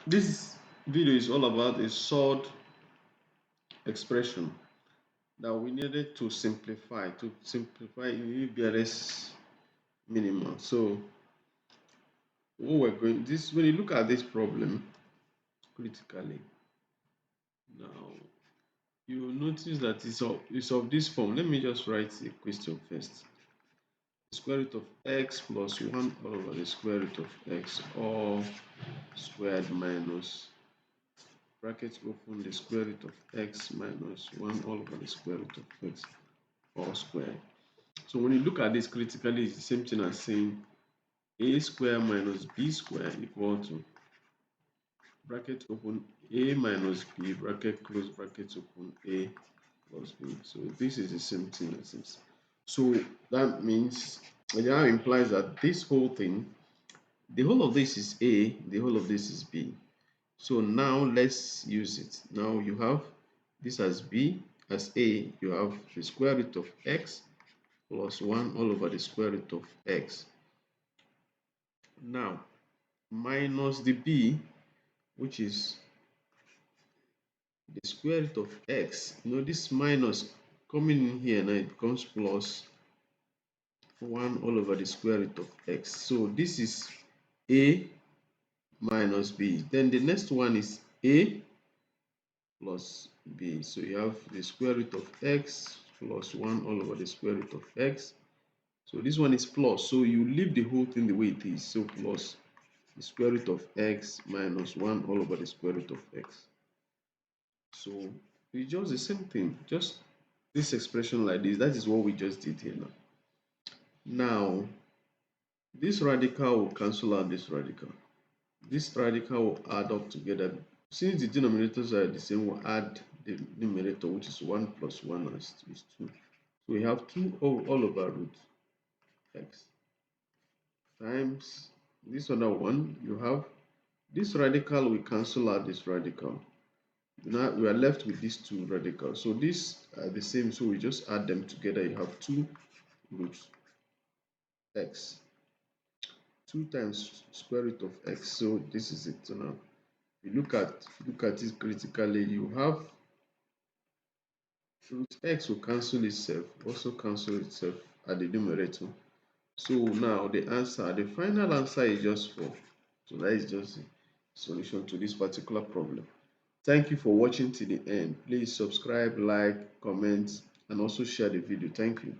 This video is all about a solved expression that we needed to simplify in EBRS minimum. So what we're going this when you look at this problem critically now, you will notice that it's of this form. Let me just write the question first. The square root of x plus 1 all over the square root of x all squared minus bracket open the square root of x minus 1 all over the square root of x all squared. So when you look at this critically, it's the same thing as saying a square minus b square equal to bracket open a minus b bracket close bracket open a plus b. So this is the same thing as this. So that means that implies that this whole thing, the whole of this is a, the whole of this is b. So now let's use it. Now you have this as b, as a, you have the square root of x plus 1 all over the square root of x. Now minus the b, which is the square root of x. This minus coming in here now, it becomes plus 1 all over the square root of x. So this is a minus b. Then the next one is a plus b. So you have the square root of x plus 1 all over the square root of x. So this one is plus. So you leave the whole thing the way it is. So plus the square root of x minus 1 all over the square root of x. So it's just the same thing. Just this expression like this. That is what we just did here now. Now, this radical will cancel out this radical. This radical will add up together. Since the denominators are the same, we'll add the numerator, which is 1 plus 1 is 2. So we have 2 all over root x times this other one. You have this radical will cancel out this radical. Now we are left with these two radicals. So these are the same, so we just add them together. You have 2 root x, 2 times square root of x. So this is it. So now if you look at it critically, you have root x will cancel itself, also cancel itself at the numerator. So now the final answer is just 4. So that is just the solution to this particular problem. Thank you for watching till the end. Please subscribe, like, comment, and also share the video. Thank you.